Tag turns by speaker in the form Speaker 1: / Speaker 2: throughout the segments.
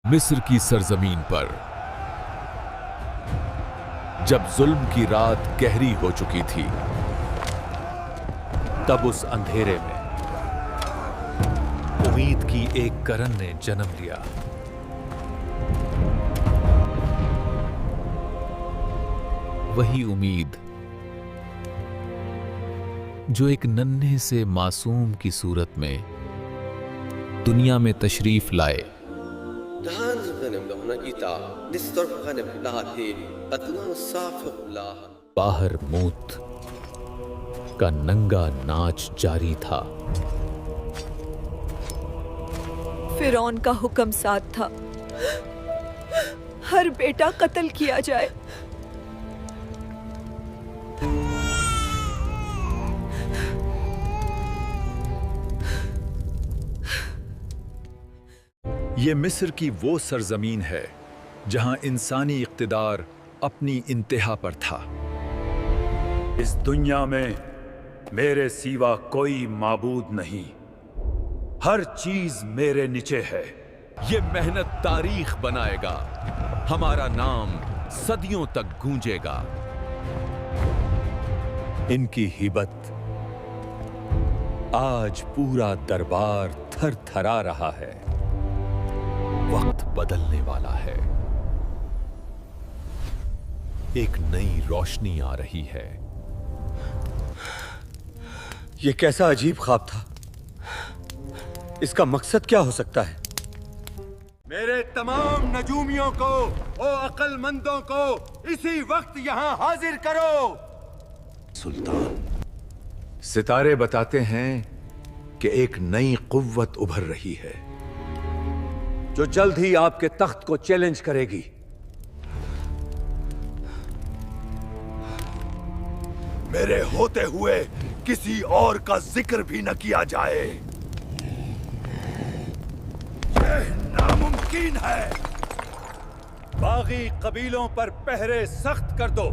Speaker 1: मिस्र की सरजमीन पर जब जुल्म की रात गहरी हो चुकी थी, तब उस अंधेरे में उम्मीद की एक करन ने जन्म लिया। वही उम्मीद जो एक नन्हे से मासूम की सूरत में दुनिया में तशरीफ लाए। बाहर मूत का नंगा नाच जारी था।
Speaker 2: फिरौन का हुक्म साथ था, हर बेटा कत्ल किया जाए।
Speaker 1: ये मिस्र की वो सरजमीन है जहां इंसानी इक़्तिदार अपनी इंतहा पर था।
Speaker 3: इस दुनिया में मेरे सिवा कोई माबूद नहीं, हर चीज मेरे नीचे है।
Speaker 1: ये मेहनत तारीख बनाएगा, हमारा नाम सदियों तक गूंजेगा। इनकी हिबत आज पूरा दरबार थर थरा रहा है। वक्त बदलने वाला है, एक नई रोशनी आ रही है।
Speaker 4: ये कैसा अजीब ख्वाब था? इसका मकसद क्या हो सकता है?
Speaker 3: मेरे तमाम नजूमियों को, ओ अक्लमंदों को इसी वक्त यहां हाजिर करो।
Speaker 1: सुल्तान, सितारे बताते हैं कि एक नई कुव्वत उभर रही है
Speaker 4: जो जल्द ही आपके तख्त को चैलेंज करेगी।
Speaker 3: मेरे होते हुए किसी और का जिक्र भी न किया जाए, यह नामुमकिन है। बागी कबीलों पर पहरे सख्त कर दो,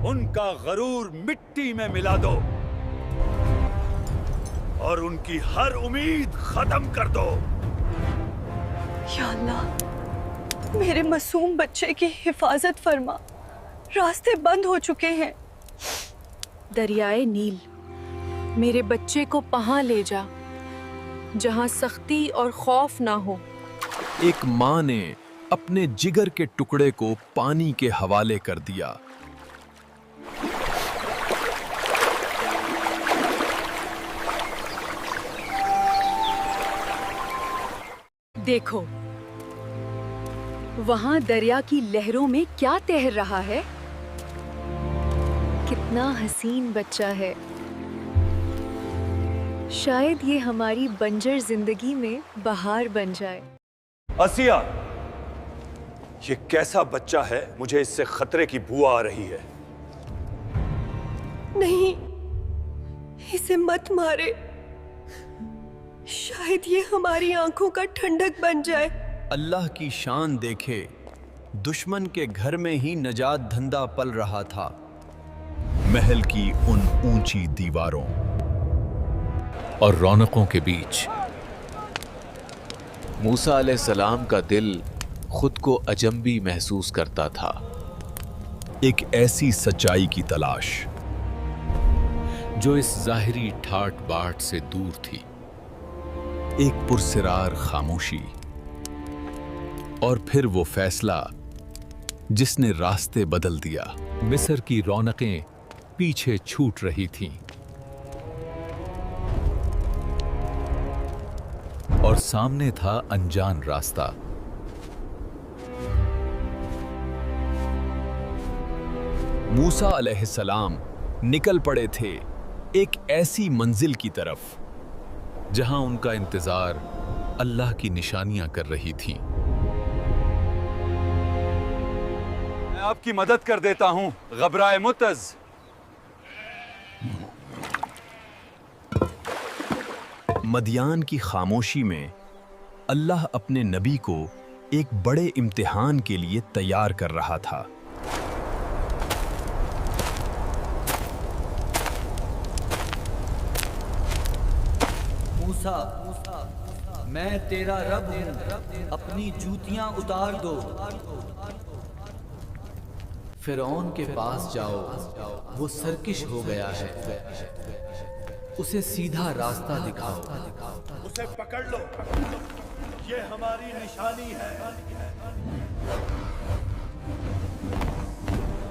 Speaker 3: उनका गरूर मिट्टी में मिला दो और उनकी हर उम्मीद खत्म कर दो।
Speaker 2: या अल्लाह, मेरे मासूम बच्चे की हिफाजत फरमा, रास्ते बंद हो चुके हैं।
Speaker 5: दरियाए नील, मेरे बच्चे को वहां ले जा जहां सख्ती और खौफ ना हो।
Speaker 1: एक माँ ने अपने जिगर के टुकड़े को पानी के हवाले कर दिया।
Speaker 5: देखो, वहां दरिया की लहरों में क्या तैर रहा है। कितना हसीन बच्चा है। शायद ये हमारी बंजर जिंदगी में बहार बन जाए।
Speaker 3: आसिया, ये कैसा बच्चा है? मुझे इससे खतरे की बू आ रही है।
Speaker 2: नहीं, इसे मत मारे, शायद ये हमारी आंखों का ठंडक बन जाए।
Speaker 6: अल्लाह की शान देखे, दुश्मन के घर में ही नजात धंधा पल रहा था।
Speaker 1: महल की उन ऊंची दीवारों और रौनकों के बीच मूसा अलैहिस्सलाम का दिल खुद को अजंबी महसूस करता था। एक ऐसी सच्चाई की तलाश जो इस जाहिरी ठाट बाट से दूर थी। एक पुरसिरार खामोशी और फिर वो फैसला जिसने रास्ते बदल दिया। मिस्र की रौनकें पीछे छूट रही थीं और सामने था अनजान रास्ता। मूसा अलैहिस्सलाम निकल पड़े थे एक ऐसी मंजिल की तरफ जहां उनका इंतजार अल्लाह की निशानियां कर रही थीं।
Speaker 3: मैं आपकी मदद कर देता हूं, घबराए मुतज।
Speaker 6: मदियान की खामोशी में अल्लाह अपने नबी को एक बड़े इम्तिहान के लिए तैयार कर रहा था।
Speaker 7: मूसा, میں تیرا رب ہوں، اپنی جوتیاں اتار دو۔ فرعون کے پاس جاؤ، وہ سرکش ہو گیا ہے، اسے سیدھا راستہ دکھاؤ۔
Speaker 3: اسے پکڑ لو، یہ ہماری نشانی ہے۔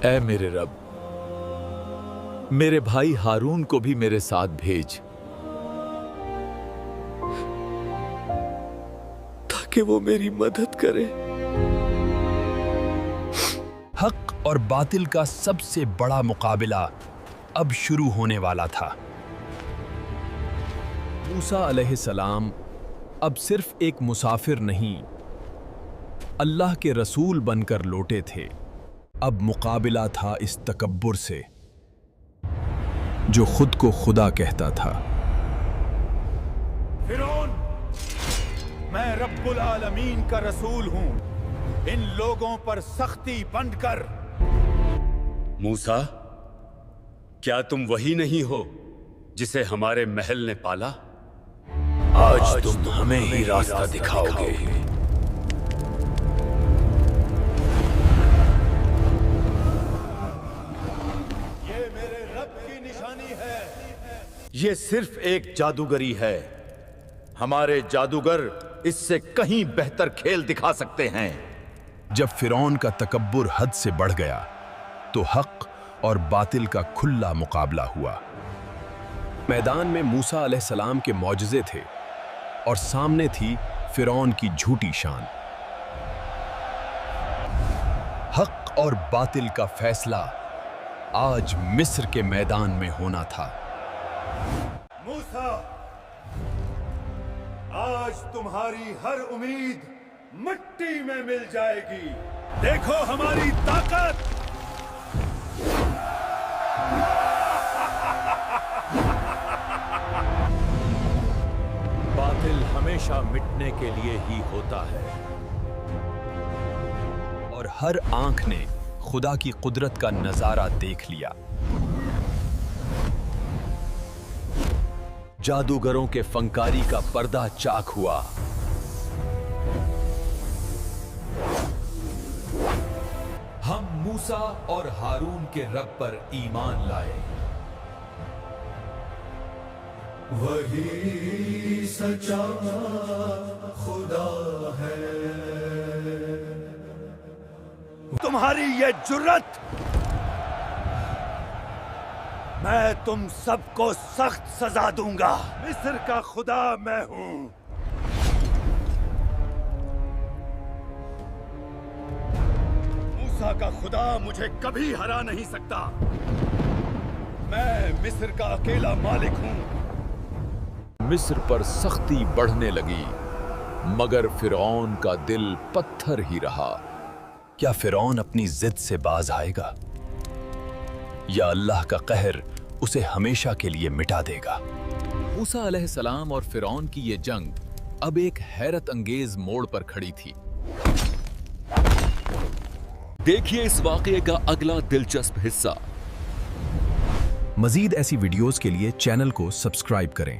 Speaker 1: اے میرے رب، میرے بھائی ہارون کو بھی میرے ساتھ بھیج تاکہ وہ میری مدد کرے۔
Speaker 6: حق اور باطل کا سب سے بڑا مقابلہ اب شروع ہونے والا تھا۔ موسیٰ علیہ السلام اب صرف ایک مسافر نہیں، اللہ کے رسول بن کر لوٹے تھے۔ اب مقابلہ تھا اس تکبر سے جو خود کو خدا کہتا تھا۔
Speaker 3: فرعون، میں رب العالمین کا رسول ہوں، ان لوگوں پر سختی بند کر۔
Speaker 4: موسیٰ، کیا تم وہی نہیں ہو جسے ہمارے محل نے پالا؟
Speaker 6: آج تم ہمیں ہی راستہ دکھاؤ گے۔
Speaker 3: یہ میرے رب کی نشانی ہے۔
Speaker 8: یہ صرف ایک جادوگری ہے، ہمارے جادوگر اس سے کہیں بہتر کھیل دکھا سکتے ہیں۔
Speaker 6: جب فرعون کا تکبر حد سے بڑھ گیا تو حق اور باطل کا کھلا مقابلہ ہوا۔ میدان میں موسیٰ علیہ السلام کے معجزے تھے اور سامنے تھی فرعون کی جھوٹی شان۔ حق اور باطل کا فیصلہ آج مصر کے میدان میں ہونا تھا۔
Speaker 3: موسیٰ، آج تمہاری ہر امید مٹی میں مل جائے گی۔ دیکھو ہماری طاقت۔
Speaker 4: باطل ہمیشہ مٹنے کے لیے ہی ہوتا ہے،
Speaker 6: اور ہر آنکھ نے خدا کی قدرت کا نظارہ دیکھ لیا۔ جادوگروں کے فنکاری کا پردہ چاک ہوا۔
Speaker 1: ہم موسیٰ اور ہارون کے رب پر ایمان لائے، وہی سچا خدا ہے۔
Speaker 3: تمہاری یہ جرت، میں تم سب کو سخت سزا دوں گا۔ مصر کا خدا میں ہوں۔ موسیٰ کا خدا مجھے کبھی ہرا نہیں سکتا۔ میں مصر کا اکیلا مالک ہوں۔
Speaker 1: مصر پر سختی بڑھنے لگی، مگر فرعون کا دل پتھر ہی رہا۔
Speaker 6: کیا فرعون اپنی ضد سے باز آئے گا یا اللہ کا قہر اسے ہمیشہ کے لیے مٹا دے گا؟
Speaker 1: موسیٰ علیہ السلام اور فرعون کی یہ جنگ اب ایک حیرت انگیز موڑ پر کھڑی تھی۔
Speaker 9: دیکھیے اس واقعے کا اگلا دلچسپ حصہ۔
Speaker 6: مزید ایسی ویڈیوز کے لیے چینل کو سبسکرائب کریں۔